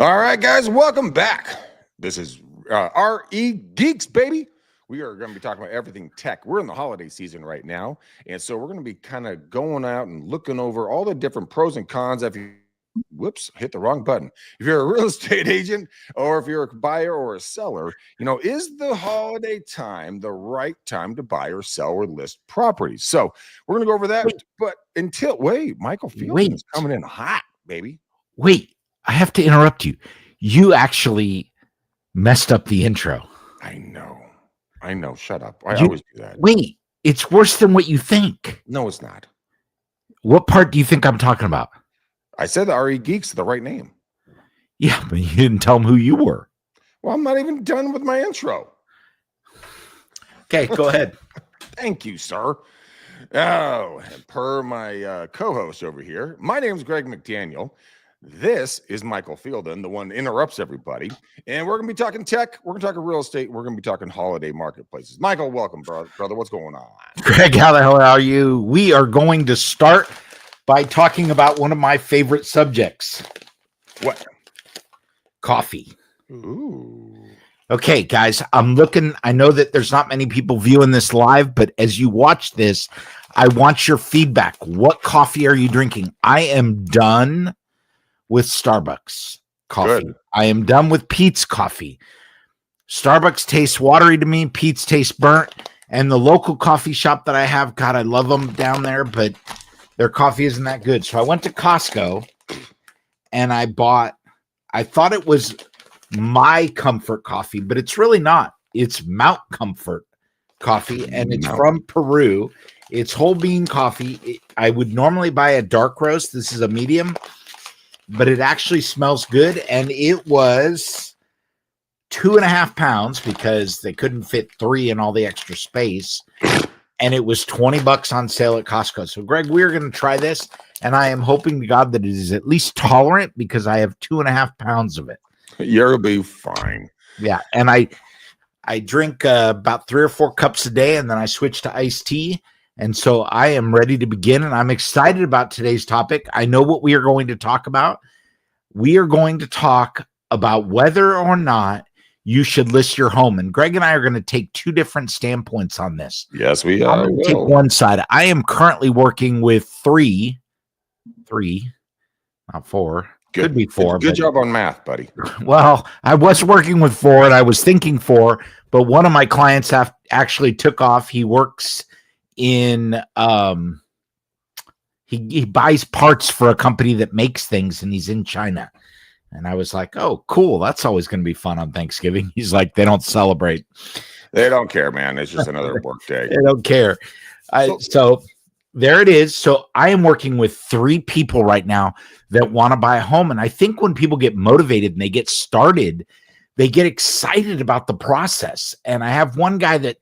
All right, guys, welcome back. This is RE Geeks, baby. We are going to be talking about everything tech. We're in the holiday season right now, and so we're going to be kind of going out and looking over all the different pros and cons. If you, whoops, hit the wrong button. If you're a real estate agent or if you're a buyer or a seller, is the holiday time the right time to buy or sell or list properties? So we're going to go over that. But Michael Fielding is coming in hot, baby. Wait, I have to interrupt you. You actually messed up the intro. I know. Shut up. I always do that. Wait, it's worse than what you think. No, it's not. What part do you think I'm talking about? I said the RE Geeks, the right name. Yeah, but you didn't tell them who you were. Well, I'm not even done with my intro. Okay, go ahead. Thank you, sir. Oh, and per my co-host over here, my name is Greg McDaniel. This is Michael Fielden, the one that interrupts everybody. And we're going to be talking tech. We're going to talk real estate. We're going to be talking holiday marketplaces. Michael, welcome, brother. What's going on? Greg, how the hell are you? We are going to start by talking about one of my favorite subjects. What? Coffee. Ooh. Okay, guys, I'm looking. I know that there's not many people viewing this live, but as you watch this, I want your feedback. What coffee are you drinking? I am done with Starbucks coffee. Good. I am done with Pete's coffee. Starbucks tastes watery to me. Pete's tastes burnt. And the local coffee shop that I have, God, I love them down there, but their coffee isn't that good. So I went to Costco and I thought it was My Comfort coffee, but it's really not. It's Mount Comfort coffee, and it's from Peru. It's whole bean coffee. I would normally buy a dark roast. This is a medium, but it actually smells good. And it was 2.5 pounds because they couldn't fit 3 in all the extra space. And it was $20 on sale at Costco. So, Greg, we're going to try this. And I am hoping to God that it is at least tolerant because I have 2.5 pounds of it. You'll be fine. Yeah. And I drink about 3 or 4 cups a day, and then I switch to iced tea. And so I am ready to begin, and I'm excited about today's topic. I know what we are going to talk about. We are going to talk about whether or not you should list your home. And Greg and I are going to take 2 different standpoints on this. Yes, we are. I'm going to take one side. I am currently working with 3, not 4. Good. Could be 4. Good job on math, buddy. Well, I was working with 4, and I was thinking 4, but one of my clients actually took off. He works in he buys parts for a company that makes things, and he's in China. And I was like, oh, cool. That's always going to be fun on Thanksgiving. He's like, they don't celebrate. They don't care, man. It's just another work day. They don't care. So there it is. So I am working with 3 people right now that want to buy a home. And I think when people get motivated and they get started, they get excited about the process. And I have one guy that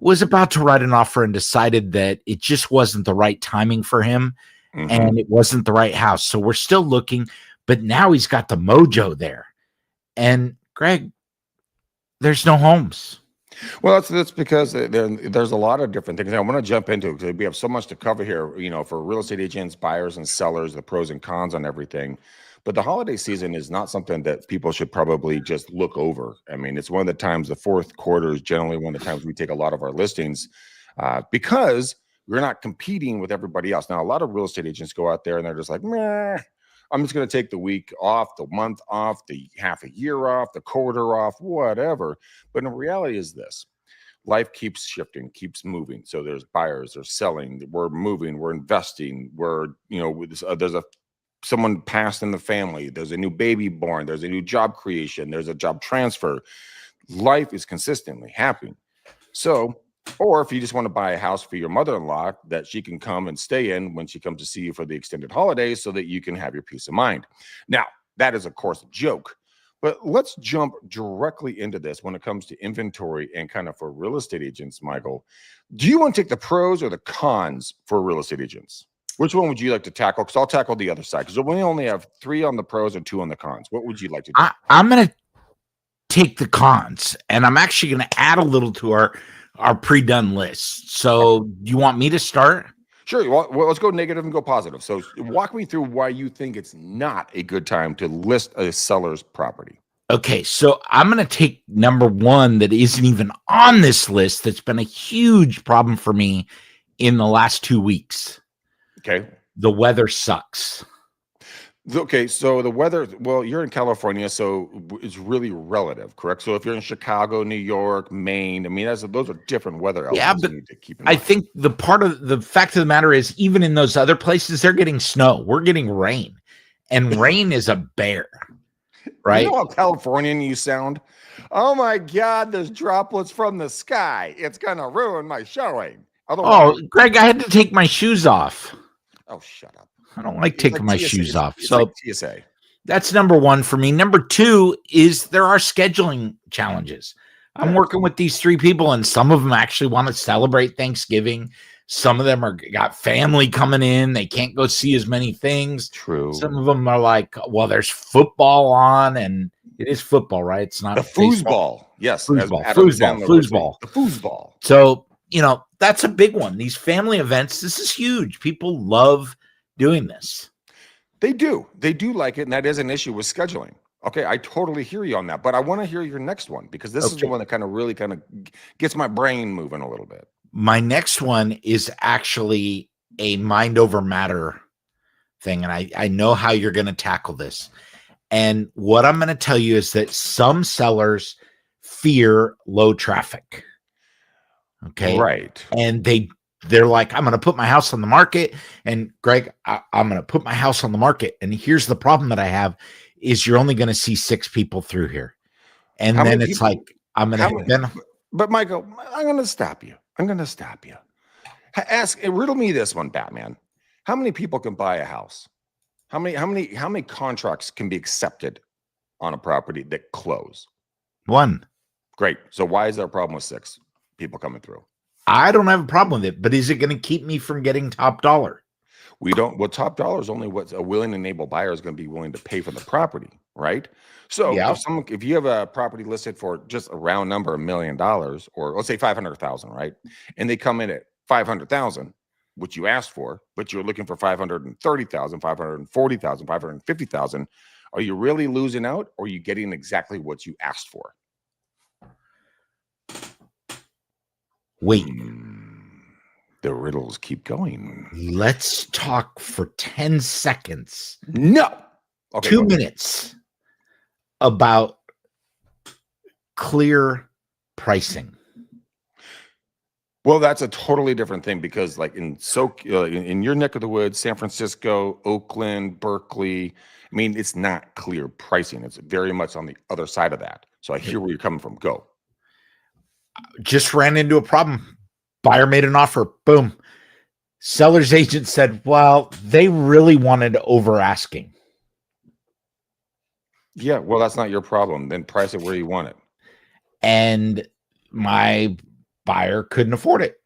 was about to write an offer and decided that it just wasn't the right timing for him, and it wasn't the right house. So we're still looking, but now he's got the mojo there. And Greg, there's no homes. Well, that's because there's a lot of different things. I want to jump into it because we have so much to cover here, for real estate agents, buyers, and sellers, the pros and cons on everything. But the holiday season is not something that people should probably just look over. I mean, it's one of the times, the fourth quarter is generally one of the times we take a lot of our listings because we're not competing with everybody else. Now, a lot of real estate agents go out there and they're just like, meh, I'm just going to take the week off, the month off, the half a year off, the quarter off, whatever. But in reality is this. Life keeps shifting, keeps moving. So there's buyers, there's selling, we're moving, we're investing, there's someone passed in the family, there's a new baby born, there's a new job creation, there's a job transfer. Life is consistently happening. So, or if you just want to buy a house for your mother-in-law that she can come and stay in when she comes to see you for the extended holidays so that you can have your peace of mind. Now, that is, of course, a joke. But let's jump directly into this when it comes to inventory and kind of for real estate agents, Michael. Do you want to take the pros or the cons for real estate agents? Which one would you like to tackle? Because I'll tackle the other side. Because we only have 3 on the pros and 2 on the cons. What would you like to do? I'm going to take the cons, and I'm actually going to add a little to our pre-done list. So do you want me to start? Sure. Well, let's go negative and go positive. So walk me through why you think it's not a good time to list a seller's property. Okay, so I'm going to take number one that isn't even on this list that's been a huge problem for me in the last 2 weeks. Okay. The weather sucks. Okay, so the weather, well, you're in California, so it's really relative, correct? So if you're in Chicago, New York, Maine, I mean, those are different weather Yeah, elements but you need to keep in I mind. think the fact of the matter is, even in those other places, they're getting snow. We're getting rain, and rain is a bear, You right? know how Californian you sound? Oh my God, there's droplets from the sky. It's gonna ruin my showing. Otherwise, Oh, Greg, I had to take my shoes off. oh, shut up. I don't like It's taking like my TSA. shoes off. It's like So TSA. that's number one for me. Number two is there are scheduling challenges. I'm working with these three people, and some of them actually want to celebrate Thanksgiving. Some of them got family coming in. They can't go see as many things. True. Some of them are like, well, there's football on, and it is football, right? It's not The baseball. foosball. Yes. As Foosball, Adam foosball, Sandler would say. foosball. The foosball. So, that's a big one. These family events, this is huge. People love doing this. They do. They do like it, and that is an issue with scheduling. Okay, I totally hear you on that, but I want to hear your next one because this is the Okay. one that really gets my brain moving a little bit. My next one is actually a mind over matter thing, and I know how you're going to tackle this. And what I'm going to tell you is that some sellers fear low traffic. Okay. Right. And they're like, I'm going to put my house on the market. And Greg, I'm going to put my house on the market. And here's the problem that I have is you're only going to see 6 people through here. And How then many it's people- like, I'm going to then. But Michael, I'm going to stop you. Riddle me this one, Batman. How many people can buy a house? How many contracts can be accepted on a property that close? 1. Great. So why is there a problem with 6 people coming through? I don't have a problem with it, but is it going to keep me from getting top dollar? We don't. Well, top dollar is only what a willing and able buyer is going to be willing to pay for the property, right? So Yeah. if you have a property listed for just a round number, $1 million, or let's say 500,000, right? And they come in at 500,000, which you asked for, but you're looking for 530,000, 540,000, 550,000. Are you really losing out, or are you getting exactly what you asked for? Wait. The riddles keep going. Let's talk for 10 seconds. No. Okay. 2 minutes about clear pricing. Well, that's a totally different thing because, like in your neck of the woods, San Francisco, Oakland, Berkeley, I mean, it's not clear pricing. It's very much on the other side of that. So I hear where you're coming from. Go. Just ran into a problem. Buyer made an offer. Boom. Seller's agent said, well, they really wanted over asking. Yeah, well, that's not your problem. Then price it where you want it. And my buyer couldn't afford it.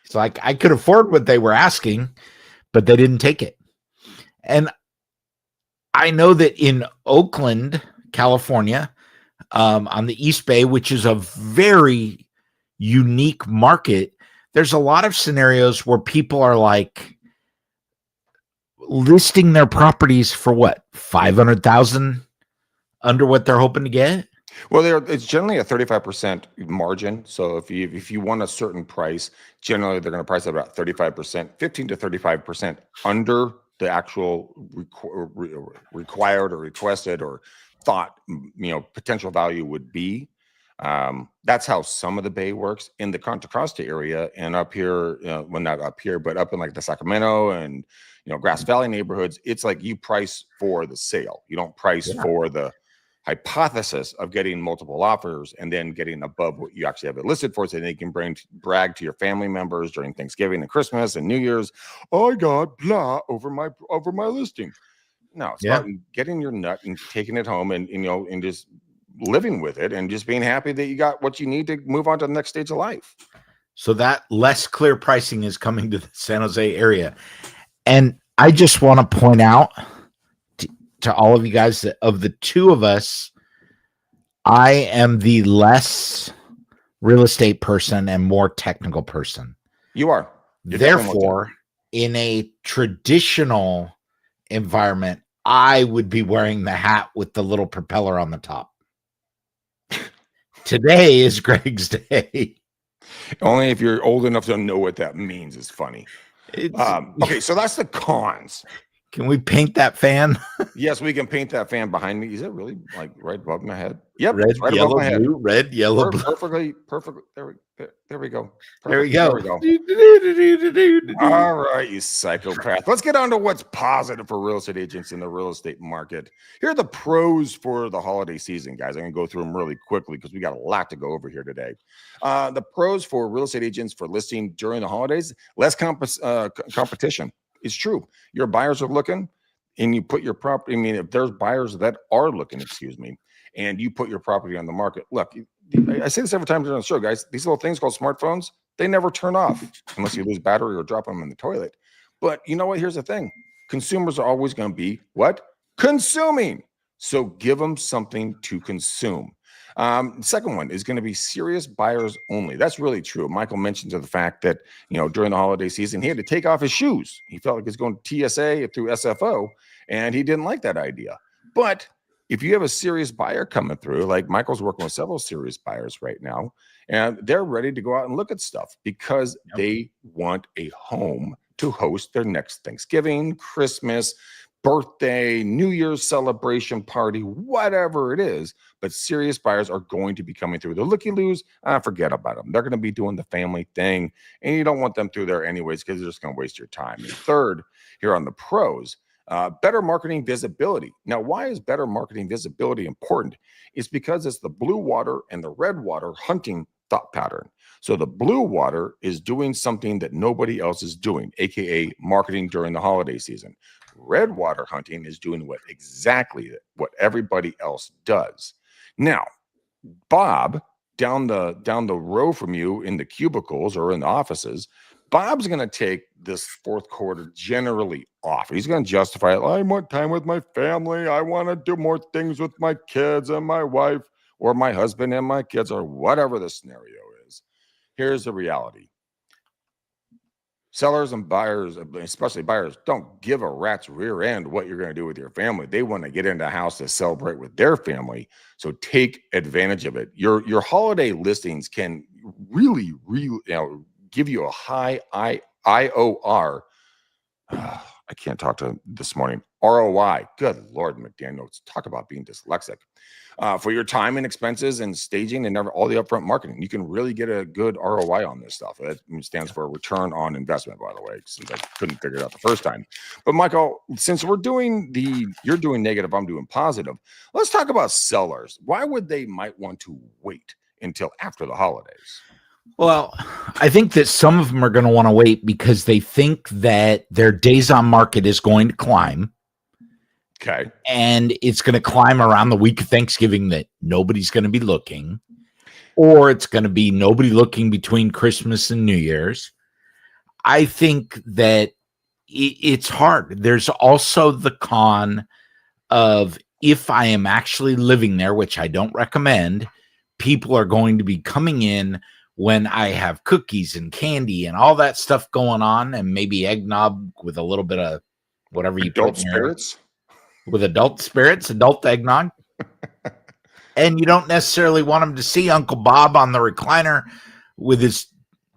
It's like I could afford what they were asking, but they didn't take it. And I know that in Oakland, California, on the East Bay, which is a very unique market, there's a lot of scenarios where people are like listing their properties for what, 500,000 under what they're hoping to get. Well, it's generally a 35% margin. So if you want a certain price, generally they're going to price it about 35%, 15 to 35% under the actual required or requested or thought potential value would be. That's how some of the Bay works in the Contra Costa area and up here. Well, not up here, but up in like the Sacramento and Grass Valley neighborhoods. It's like you price for the sale. You don't price for the hypothesis of getting multiple offers and then getting above what you actually have it listed for, so they can brag to your family members during Thanksgiving and Christmas and New Year's. I got blah over my listing. No, it's about getting your nut and taking it home and and just living with it and just being happy that you got what you need to move on to the next stage of life. So that less clear pricing is coming to the San Jose area. And I just want to point out to all of you guys that of the two of us, I am the less real estate person and more technical person. You are. Therefore, in a traditional environment, I would be wearing the hat with the little propeller on the top. Today is Greg's day. Only if you're old enough to know what that means is funny. Okay, so that's the cons. Can we paint that fan? Yes, we can paint that fan behind me. Is it really like right above my head? Yep, Red, right yellow, above my head. blue, red, yellow, blue. Perfectly. There we go. Perfect. There we go. All right, you psychopath. Let's get on to what's positive for real estate agents in the real estate market. Here are the pros for the holiday season, guys. I'm going to go through them really quickly because we got a lot to go over here today. The pros for real estate agents for listing during the holidays, less competition. It's true. Your buyers are looking and you put your property. I mean, if there's buyers that are looking, and you put your property on the market. Look, I say this every time during the show, guys. These little things called smartphones, they never turn off unless you lose battery or drop them in the toilet. But you know what? Here's the thing. Consumers are always going to be what? Consuming. So give them something to consume. Second one is going to be serious buyers only. That's really true. Michael mentioned the fact that, during the holiday season, he had to take off his shoes. He felt like he was going to TSA through SFO, and he didn't like that idea. But if you have a serious buyer coming through, like Michael's working with several serious buyers right now, and they're ready to go out and look at stuff because they want a home to host their next Thanksgiving, Christmas, birthday, New Year's celebration party, whatever it is. But serious buyers are going to be coming through. The looky-loos, forget about them. They're going to be doing the family thing, and you don't want them through there anyways because they're just going to waste your time. And third, here on the pros, better marketing visibility. Now, why is better marketing visibility important? It's because it's the blue water and the red water hunting thought pattern. So the blue water is doing something that nobody else is doing, aka marketing during the holiday season. Red water hunting is doing exactly what everybody else does. Now, Bob, down the row from you in the cubicles or in the offices, Bob's going to take this fourth quarter generally off. He's going to justify it. I want time with my family. I want to do more things with my kids and my wife or my husband and my kids or whatever the scenario is. Here's the reality. Sellers and buyers, especially buyers, don't give a rat's rear end what you're going to do with your family. They want to get into a house to celebrate with their family. So take advantage of it. Your holiday listings can really, give you a high IOR. I can't talk to this morning. ROI. Good Lord, McDaniel. Talk about being dyslexic. For your time and expenses and staging and all the upfront marketing, you can really get a good ROI on this stuff. That stands for return on investment, by the way, since I couldn't figure it out the first time. But Michael, since you're doing negative, I'm doing positive. Let's talk about sellers. Why would they might want to wait until after the holidays? Well, I think that some of them are going to want to wait because they think that their days on market is going to climb. Okay. And it's going to climb around the week of Thanksgiving that nobody's going to be looking, or it's going to be nobody looking between Christmas and New Year's. I think that it's hard. There's also the con of if I am actually living there, which I don't recommend, people are going to be coming in when I have cookies and candy and all that stuff going on, and maybe eggnog with a little bit of whatever you adult spirits. With adult spirits, adult eggnog. And you don't necessarily want them to see Uncle Bob on the recliner with his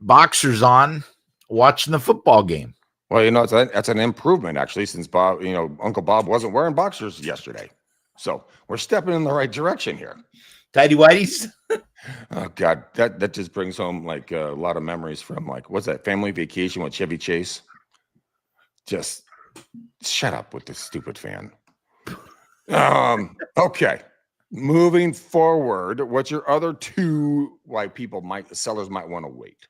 boxers on watching the football game. Well, that's an improvement, actually, since Bob, Uncle Bob wasn't wearing boxers yesterday. So we're stepping in the right direction here. Tidy whities. Oh God, that just brings home like a lot of memories from what's that Family Vacation with Chevy Chase? Just shut up with this stupid fan. Okay. Moving forward, what's your other two sellers might want to wait?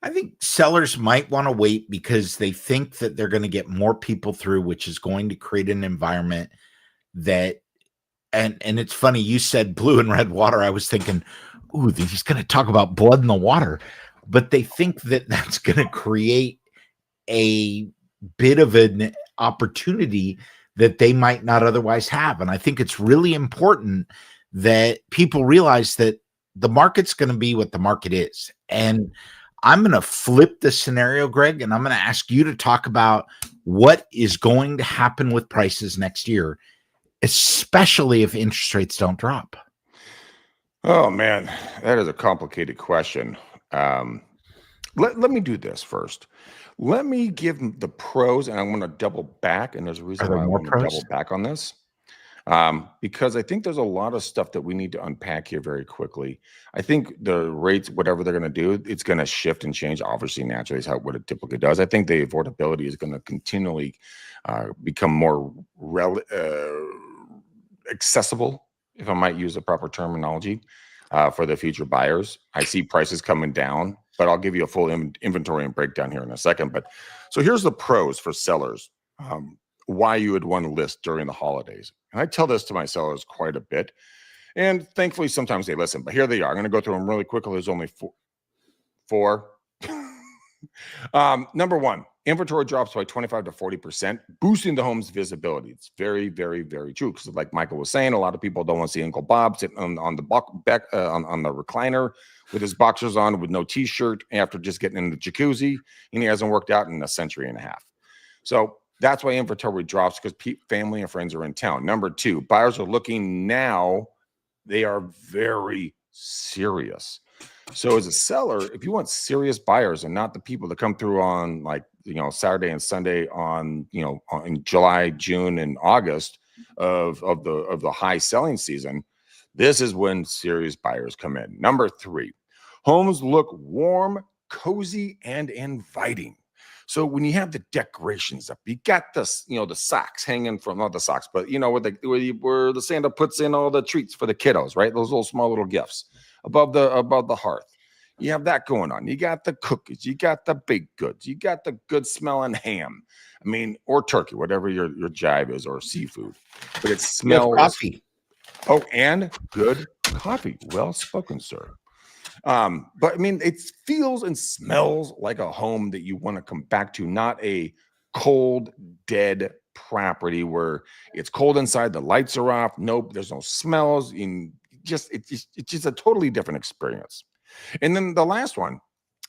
I think sellers might want to wait because they think that they're going to get more people through, which is going to create an environment that and it's funny, you said blue and red water. I was thinking, ooh, he's going to talk about blood in the water. But they think that that's going to create a bit of an opportunity that they might not otherwise have. And I think it's really important that people realize that the market's going to be what the market is. And I'm going to flip the scenario, Greg, and I'm going to ask you to talk about what is going to happen with prices next year, especially if interest rates don't drop. Oh man, that is a complicated question. Um, let me do this first. Let me give the pros, and I'm going to double back. And there's a Are reason there why I more want to double pros? back on this. Because I think there's a lot of stuff that we need to unpack here very quickly. I think the rates, whatever they're going to do, it's going to shift and change. Obviously, naturally, is how what it typically does. I think the affordability is going to continually become more accessible, if I might use the proper terminology, for the future buyers. I see prices coming down, but I'll give you a full inventory and breakdown here in a second. But so here's the pros for sellers. Why you would want to list during the holidays. And I tell this to my sellers quite a bit. And thankfully, sometimes they listen, but here they are. I'm going to go through them really quickly. There's only four. Number one, inventory drops by 25 to 40%, boosting the home's visibility. It's very, very, very true. Because like Michael was saying, a lot of people don't want to see Uncle Bob sitting on the back on the recliner with his boxers on with no t-shirt after just getting in the jacuzzi, and he hasn't worked out in a century and a half. So that's why inventory drops, because family and friends are in town. Number two, buyers are looking now. They are very serious. So as a seller, if you want serious buyers and not the people that come through on Saturday and Sunday on in July, June, and August of the high selling season, this is when serious buyers come in. Number three, homes look warm, cozy, and inviting. So when you have the decorations up, you got this, the socks hanging from, not the socks, but where the Santa puts in all the treats for the kiddos, right? Those little small little gifts above the hearth. You have that going on. You got the cookies, you got the baked goods, you got the good smelling ham. I mean, or turkey, whatever your jive is, or seafood. But it smells coffee. Oh, and good coffee. Well spoken, sir. But I mean, it feels and smells like a home that you want to come back to, not a cold, dead property where it's cold inside, the lights are off. Nope, there's no smells. It's just a totally different experience. And then the last one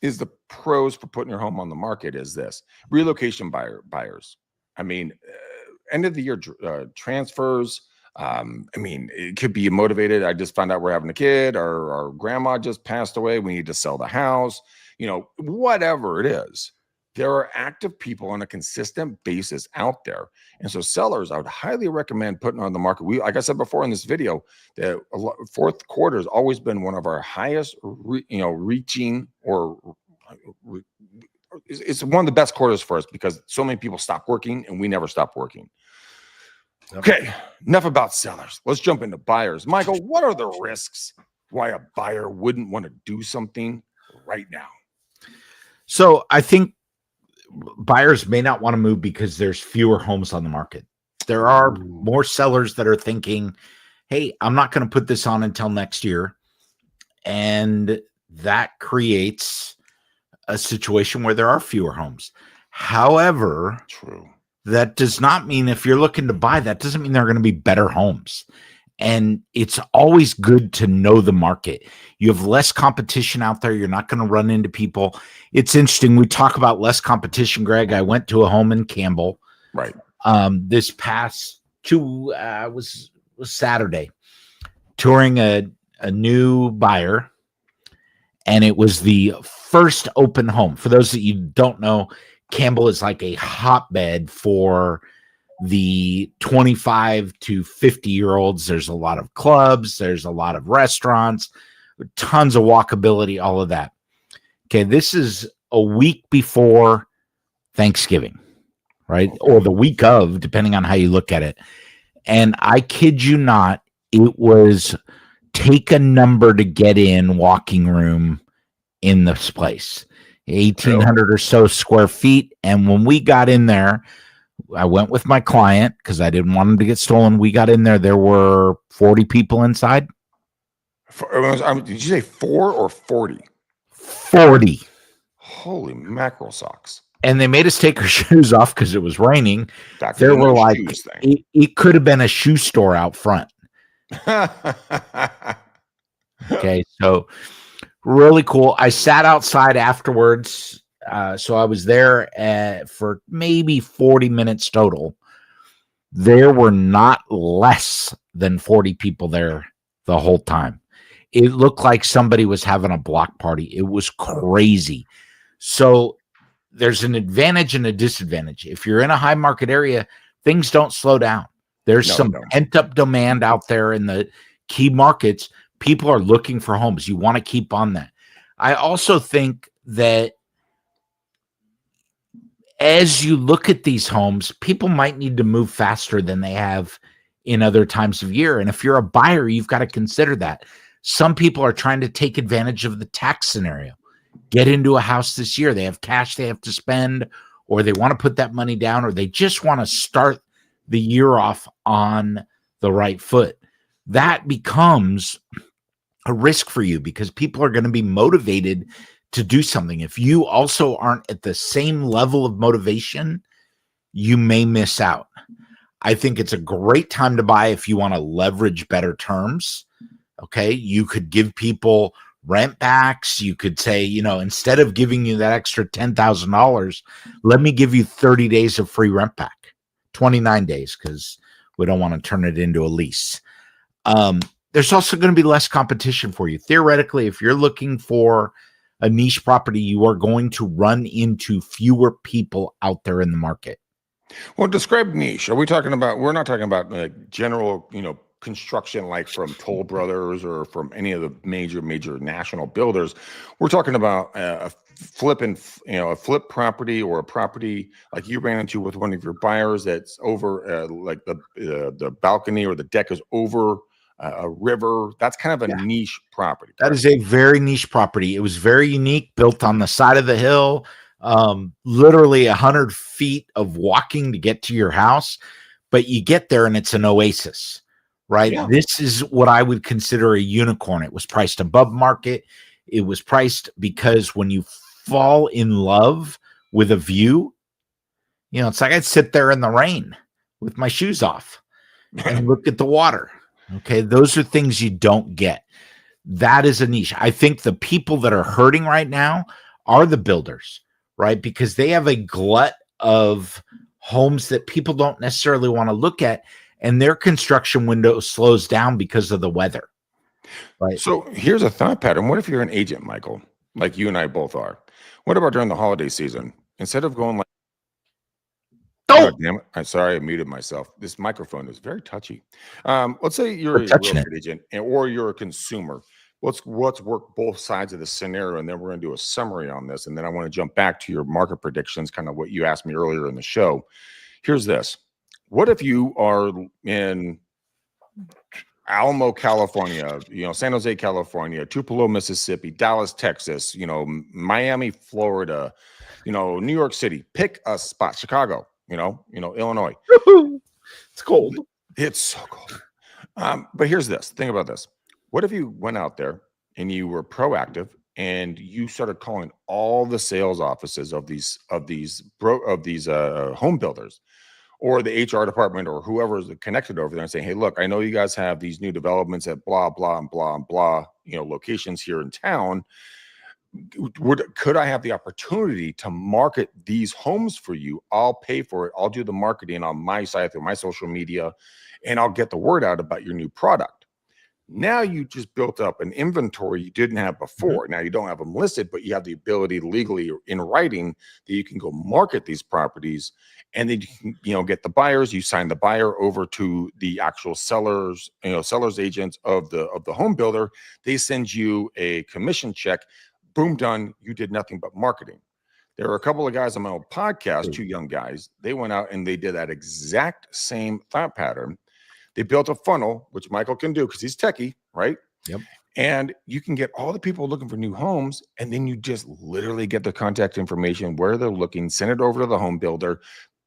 is the pros for putting your home on the market is this: relocation buyers. I mean, end of the year transfers. I mean, it could be motivated. I just found out we're having a kid, or our grandma just passed away. We need to sell the house, whatever it is. There are active people on a consistent basis out there. And so sellers, I would highly recommend putting on the market. Like I said before in this video, the fourth quarter has always been one of our highest, reaching, or it's one of the best quarters for us because so many people stop working and we never stop working. Okay, enough about sellers. Let's jump into buyers. Michael, what are the risks why a buyer wouldn't want to do something right now? So I think buyers may not want to move because there's fewer homes on the market. There are more sellers that are thinking, hey, I'm not going to put this on until next year. And that creates a situation where there are fewer homes. However, true. That does not mean if you're looking to buy, that doesn't mean they're going to be better homes. And it's always good to know the market. You have less competition out there. You're not going to run into people. It's interesting. We talk about less competition, Greg. I went to a home in Campbell. Right. This past was Saturday, touring a new buyer. And it was the first open home. For those that you don't know, Campbell is like a hotbed for the 25 to 50-year-olds. There's a lot of clubs. There's a lot of restaurants, tons of walkability, all of that. Okay, this is a week before Thanksgiving, right? Or the week of, depending on how you look at it. And I kid you not, it was take a number to get in walking room in this place. 1,800 or so square feet. And when we got in there, I went with my client because I didn't want him to get stolen. We got in there. There were 40 people inside. Did you say 4 or 40? 40. Holy mackerel socks. And they made us take our shoes off because it was raining. There were like, it could have been a shoe store out front. Okay, so Really cool. I sat outside afterwards. So I was there for maybe 40 minutes total. There were not less than 40 people there the whole time. It looked like somebody was having a block party. It was crazy. So there's an advantage and a disadvantage. If you're in a high market area, things don't slow down. There's No, some pent up demand out there in the key markets. People are looking for homes. You want to keep on that. I also think that as you look at these homes, people might need to move faster than they have in other times of year. And if you're a buyer, you've got to consider that. Some people are trying to take advantage of the tax scenario, get into a house this year. They have cash they have to spend, or they want to put that money down, or they just want to start the year off on the right foot. That becomes a risk for you because people are going to be motivated to do something. If you also aren't at the same level of motivation, you may miss out. I think it's a great time to buy if you want to leverage better terms. Okay. You could give people rent backs. You could say, instead of giving you that extra $10,000, let me give you 30 days of free rent back, 29 days, because we don't want to turn it into a lease. There's also going to be less competition for you. Theoretically, if you're looking for a niche property, you are going to run into fewer people out there in the market. Well, describe niche. Are we talking about? We're not talking about general, construction like from Toll Brothers or from any of the major national builders. We're talking about a flip property or a property like you ran into with one of your buyers that's over like the balcony or the deck is over a river. That's kind of a niche property. That is a very niche property. It was very unique, built on the side of the hill, literally 100 feet of walking to get to your house, but you get there and it's an oasis, right? Yeah. This is what I would consider a unicorn. It was priced above market. It was priced because when you fall in love with a view, it's like I'd sit there in the rain with my shoes off and look at the water. Okay. Those are things you don't get. That is a niche. I think the people that are hurting right now are the builders, right? Because they have a glut of homes that people don't necessarily want to look at, and their construction window slows down because of the weather. Right. So here's a thought pattern. What if you're an agent, Michael, like you and I both are? What about during the holiday season? Instead of going like, oh, damn it. I'm sorry, I muted myself. This microphone is very touchy. Let's say you're a real estate agent or you're a consumer. Let's work both sides of the scenario, and then we're going to do a summary on this. And then I want to jump back to your market predictions, kind of what you asked me earlier in the show. Here's this. What if you are in Alamo, California, San Jose, California, Tupelo, Mississippi, Dallas, Texas, Miami, Florida, New York City, pick a spot, Chicago, Illinois. It's cold. It's so cold. But here's this. Think about this. What if you went out there and you were proactive and you started calling all the sales offices of these home builders or the HR department or whoever is connected over there and saying, hey, look, I know you guys have these new developments at blah, blah, and blah, and blah, locations here in town. Could I have the opportunity to market these homes for you? I'll pay for it. I'll do the marketing on my site through my social media, and I'll get the word out about your new product. Now you just built up an inventory you didn't have before. Now you don't have them listed, but you have the ability legally in writing that you can go market these properties, and then you can, get the buyers. You sign the buyer over to the actual sellers, sellers agents of the home builder. They send you a commission check. Boom, done. You did nothing but marketing. There are a couple of guys on my old podcast, two young guys. They went out and they did that exact same thought pattern. They built a funnel, which Michael can do because he's techie, right? Yep. And you can get all the people looking for new homes, and then you just literally get the contact information, where they're looking, send it over to the home builder.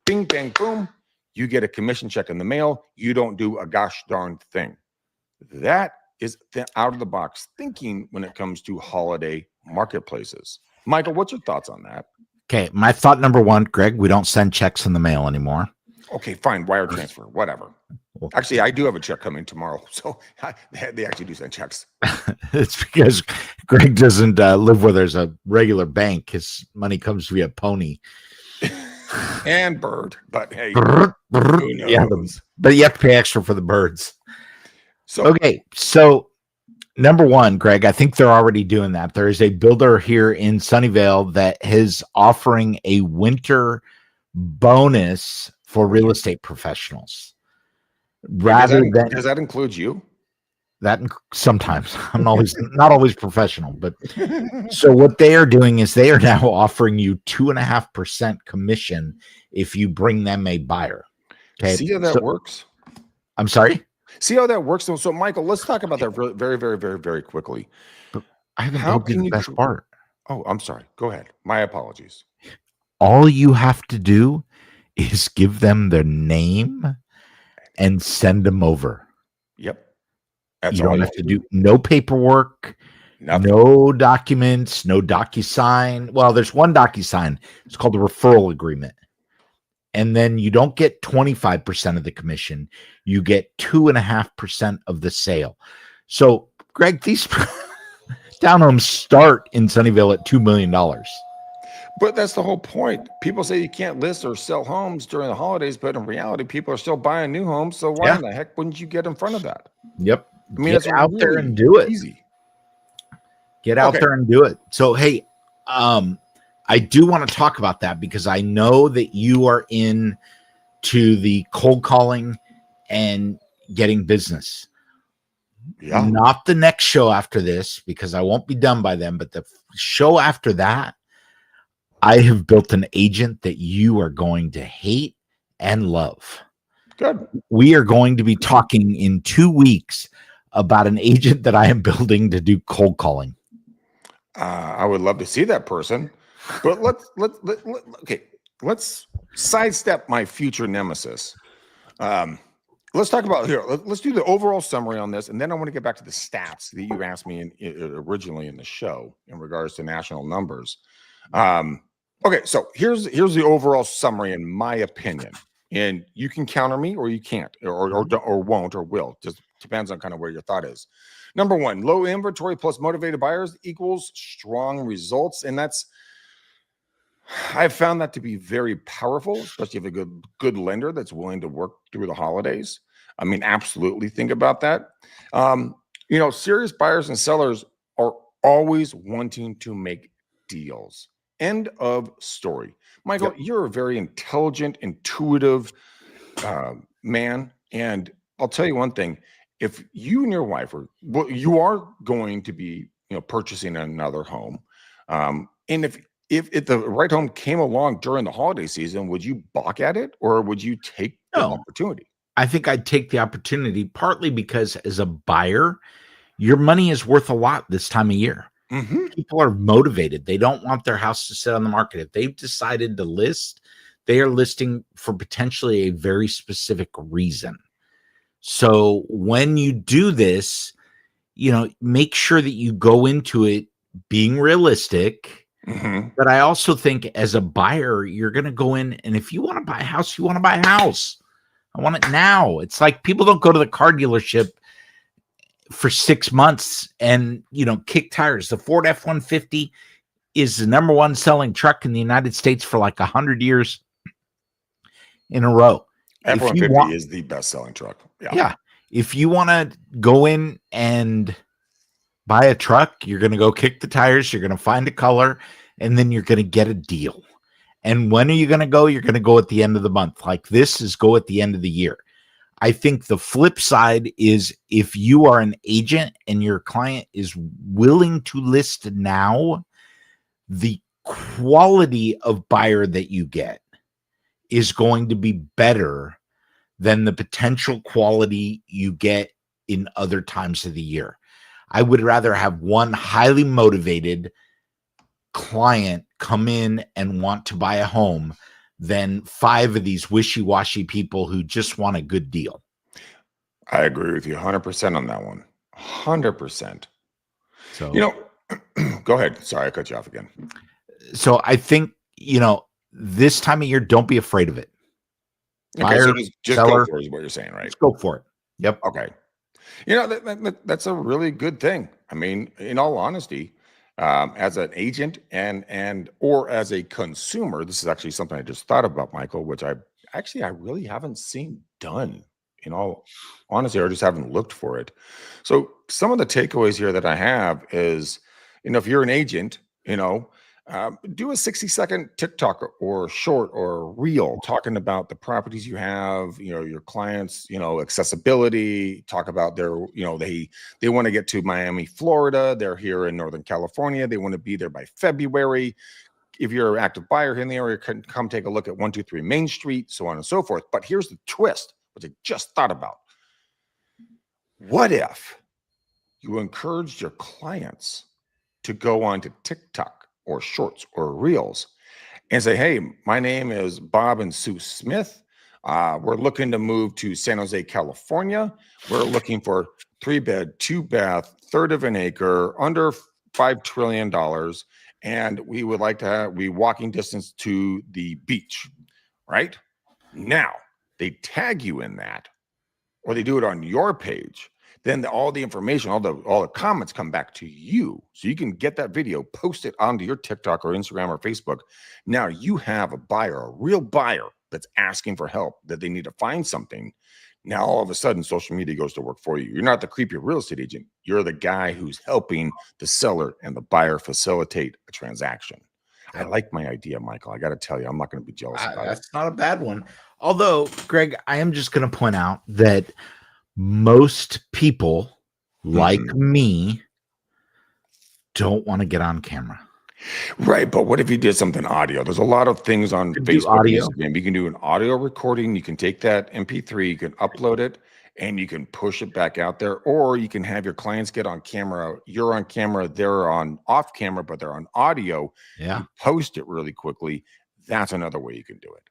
Bing, bang, boom. You get a commission check in the mail. You don't do a gosh darn thing. That is the out of the box thinking when it comes to holiday marketplaces. Michael, what's your thoughts on that? Okay. My thought number one, Greg, we don't send checks in the mail anymore. Okay, fine. Wire transfer, whatever. Actually, I do have a check coming tomorrow. So they actually do send checks. It's because Greg doesn't live where there's a regular bank. His money comes via pony and bird. But hey, Brrr, brrr. who Yeah, knows? but you have to pay extra for the birds. So Okay, so number one, Greg, I think they're already doing that. There is a builder here in Sunnyvale that is offering a winter bonus for real estate professionals. wait, Rather than does that include you? that, sometimes I'm always not always professional, but so what they are doing is they are now offering you 2.5% commission if you bring them a buyer. Okay, See how that works? I'm sorry. See how that works? So, Michael, let's talk about that very, very, very, very quickly. I haven't How told you can the you? best part. Oh, I'm sorry. Go ahead. My apologies. All you have to do is give them their name and send them over. Yep. That's You all don't you have to do no paperwork, Nothing. no documents, no DocuSign. Well, there's one DocuSign. It's called the referral agreement. And then you don't get 25% of the commission. You get 2.5% of the sale. So, Greg, these townhomes start in Sunnyvale at $2 million. But that's the whole point. People say you can't list or sell homes during the holidays, but in reality, people are still buying new homes. So why Yeah. in the heck wouldn't you get in front of that? Yep. I mean, Get it's out there really and do it. easy. Get out Okay. there and do it. So, hey, I do want to talk about that because I know that you are in to the cold calling and getting business. Yeah. Not the next show after this because I won't be done by then, but the show after that, I have built an agent that you are going to hate and love. Good. We are going to be talking in 2 weeks about an agent that I am building to do cold calling. I would love to see that person, but okay. Let's sidestep my future nemesis. Let's talk about here. Let's do the overall summary on this, and then I want to get back to the stats that you asked me originally in the show in regards to national numbers. Okay, so here's the overall summary in my opinion, and you can counter me or you can't, or won't, or will. Just depends on kind of where your thought is. Number one, low inventory plus motivated buyers equals strong results, and I've found that to be very powerful, especially if a good lender that's willing to work through the holidays. I mean, absolutely think about that. Serious buyers and sellers are always wanting to make deals. End of story. Michael, Yep. you're a very intelligent, intuitive man, and I'll tell you one thing: if you and your wife you are going to be, purchasing another home, and if the right home came along during the holiday season, would you balk at it or would you take the No. opportunity? I think I'd take the opportunity partly because as a buyer, your money is worth a lot this time of year. Mm-hmm. People are motivated. They don't want their house to sit on the market. If they've decided to list, they are listing for potentially a very specific reason. So when you do this, make sure that you go into it being realistic. Mm-hmm. But I also think as a buyer, you're going to go in, and if you want to buy a house, you want to buy a house. I want it now. It's like people don't go to the car dealership for 6 months and, kick tires. The Ford F-150 is the number one selling truck in the United States for like 100 years in a row. F-150 is the best-selling truck. Yeah. If you want to go in and buy a truck, you're going to go kick the tires, you're going to find a color, and then you're going to get a deal. And when are you going to go? You're going to go at the end of the month. Like this is go at the end of the year. I think the flip side is if you are an agent and your client is willing to list now, the quality of buyer that you get is going to be better than the potential quality you get in other times of the year. I would rather have one highly motivated client come in and want to buy a home than 5 of these wishy-washy people who just want a good deal. I agree with you 100% on that one. 100%. So, go ahead. Sorry, I cut you off again. So I think, this time of year, don't be afraid of it. Okay, Buyer, so just seller, go for it is what you're saying, right? Just go for it. Yep. Okay. That's a really good thing. I mean, in all honesty, as an agent and or as a consumer. This is actually something I just thought about, Michael, which I really haven't seen done. In all honesty, or just haven't looked for it. So some of the takeaways here that I have is, if you're an agent, do a 60-second TikTok or short or reel talking about the properties you have, your clients, accessibility, talk about their, they want to get to Miami, Florida. They're here in Northern California. They want to be there by February. If you're an active buyer here in the area, come take a look at 123 Main Street, so on and so forth. But here's the twist, which I just thought about. What if you encouraged your clients to go on to TikTok or shorts or reels and say, hey, my name is Bob and Sue Smith. We're looking to move to San Jose, California. We're looking for 3-bed, 2-bath, third of an acre, under $5 trillion. And we would like to be walking distance to the beach, right? Now, they tag you in that, or they do it on your page. Then all the information, all the comments come back to you. So you can get that video, post it onto your TikTok or Instagram or Facebook. Now you have a buyer, a real buyer that's asking for help, that they need to find something. Now, all of a sudden, social media goes to work for you. You're not the creepy real estate agent. You're the guy who's helping the seller and the buyer facilitate a transaction. I like my idea, Michael. I got to tell you, I'm not going to be jealous about it. That's not a bad one. Although, Greg, I am just going to point out that most people like me don't want to get on camera. Right, but what if you did something audio? There's a lot of things on Facebook, audio. Instagram. You can do an audio recording. You can take that MP3, you can upload it, and you can push it back out there. Or you can have your clients get on camera. You're on camera, they're on off camera, but they're on audio. Yeah. You post it really quickly. That's another way you can do it.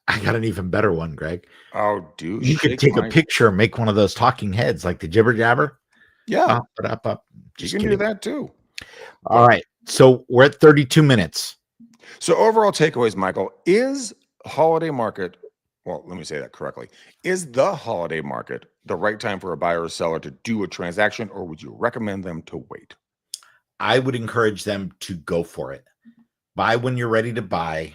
I got an even better one, Greg. Oh, dude. You could take a picture and make one of those talking heads like the jibber jabber. Yeah. Up. You can do that too. All right. So we're at 32 minutes. So overall takeaways, Michael, is holiday market, well, let me say that correctly. Is the holiday market the right time for a buyer or seller to do a transaction, or would you recommend them to wait? I would encourage them to go for it. Buy when you're ready to buy.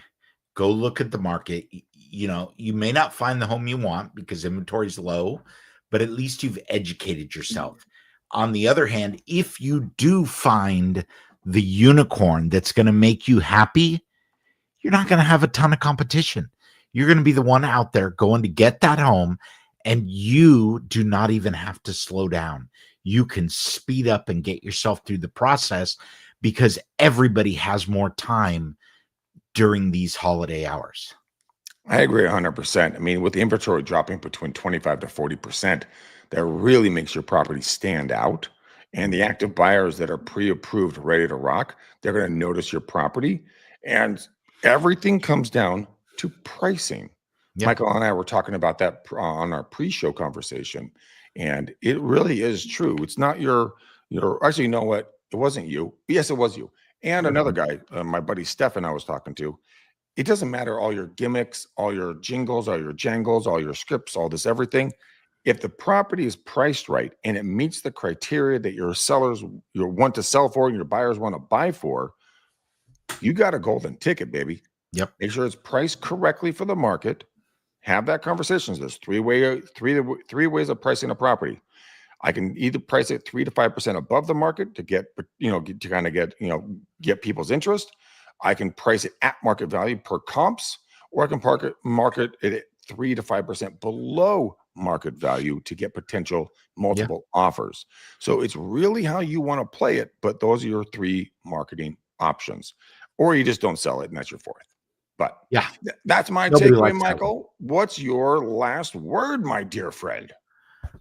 Go look at the market. You may not find the home you want because inventory is low, but at least you've educated yourself. On the other hand, if you do find the unicorn that's going to make you happy, you're not going to have a ton of competition. You're going to be the one out there going to get that home, and you do not even have to slow down. You can speed up and get yourself through the process because everybody has more time during these holiday hours. I agree 100%. I mean, with the inventory dropping between 25 to 40%, that really makes your property stand out. And the active buyers that are pre-approved, ready to rock, they're going to notice your property. And everything comes down to pricing. Yep. Michael and I were talking about that on our pre-show conversation. And it really is true. It's not your actually, you know what? It wasn't you. Yes, it was you. And another guy, my buddy Stefan I was talking to. It doesn't matter all your gimmicks, all your jingles, all your jangles, all your scripts, all this, everything. If the property is priced right and it meets the criteria that your sellers you want to sell for and your buyers want to buy for, you got a golden ticket, baby. Yep. Make sure it's priced correctly for the market. Have that conversation. There's three ways of pricing a property. I can either price it 3 to 5% above the market to get people's interest. I can price it at market value per comps, or I can market it at 3 to 5% below market value to get potential multiple offers. So it's really how you want to play it, but those are your 3 marketing options. Or you just don't sell it and that's your 4th. But yeah, that's my takeaway, Michael. What's your last word, my dear friend?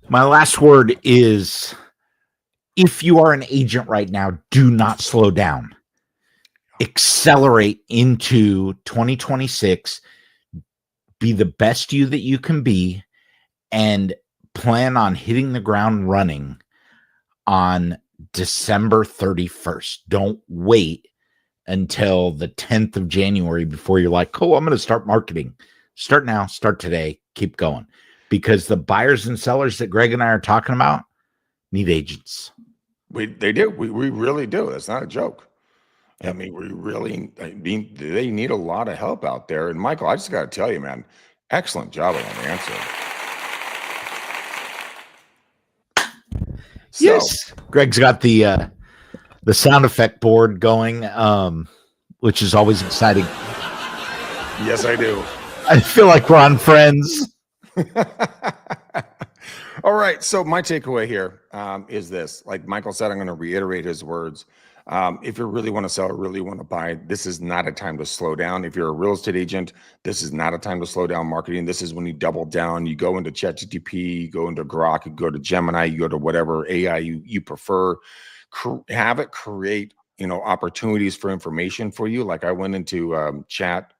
My last word is, if you are an agent right now, do not slow down. Accelerate into 2026. Be the best you that you can be, and plan on hitting the ground running on December 31st. Don't wait until the 10th of January before you're like, oh, I'm going to start marketing. Start now, start today, keep going. Because the buyers and sellers that Greg and I are talking about need agents. They do. We really do. That's not a joke. I mean, they need a lot of help out there. And Michael, I just got to tell you, man, excellent job on that answer. So, Yes. Greg's got the sound effect board going, which is always exciting. yes, I do. I feel like we're on Friends. All right. So my takeaway here is this. Like Michael said, I'm going to reiterate his words. If you really want to sell, really want to buy, this is not a time to slow down. If you're a real estate agent, this is not a time to slow down marketing. This is when you double down. You go into ChatGPT, you go into Grok, you go to Gemini, you go to whatever AI you prefer. Have it create opportunities for information for you. Like I went into chat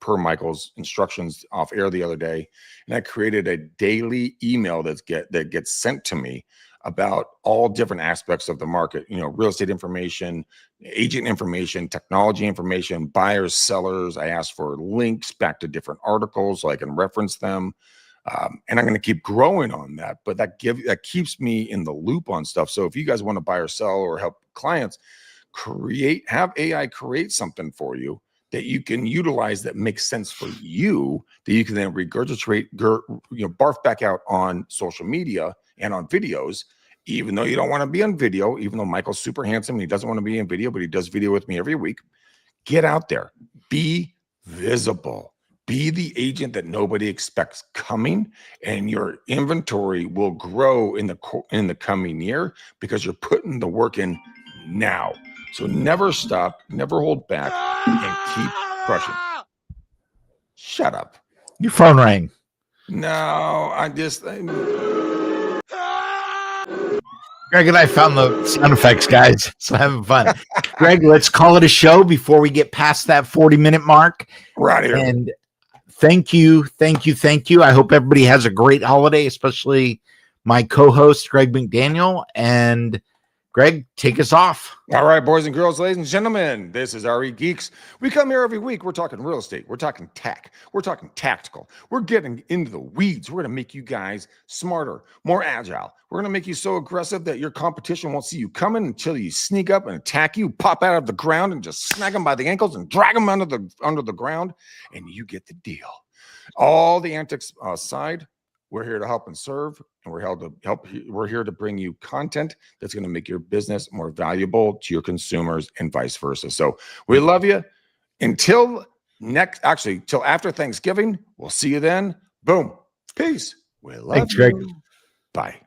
per Michael's instructions off air the other day, and I created a daily email that gets sent to me about all different aspects of the market, real estate information, agent information, technology information, buyers, sellers. I asked for links back to different articles so I can reference them. And I'm going to keep growing on that, but that keeps me in the loop on stuff. So if you guys want to buy or sell or help clients, have AI create something for you that you can utilize that makes sense for you, that you can then regurgitate, barf back out on social media and on videos, even though you don't want to be on video, even though Michael's super handsome and he doesn't want to be in video, but he does video with me every week. Get out there, be visible, be the agent that nobody expects coming, and your inventory will grow in the coming year because you're putting the work in now. So never stop, never hold back, and keep crushing. Shut up. Your phone rang. No, Greg and I found the sound effects, guys. So having fun. Greg, let's call it a show before we get past that 40-minute mark. Right here. And thank you. I hope everybody has a great holiday, especially my co-host, Greg McDaniel. And Greg, take us off. All right, boys and girls, ladies and gentlemen, this is RE Geeks. We come here every week. We're talking real estate. We're talking tech. We're talking tactical. We're getting into the weeds. We're going to make you guys smarter, more agile. We're going to make you so aggressive that your competition won't see you coming until you sneak up and attack you, pop out of the ground and just snag them by the ankles and drag them under the ground, and you get the deal. All the antics aside, we're here to help and serve, and we're here to bring you content that's going to make your business more valuable to your consumers and vice versa. So we love you. Till after Thanksgiving. We'll see you then. Boom. Peace. We love Thanks, Greg. you. Bye.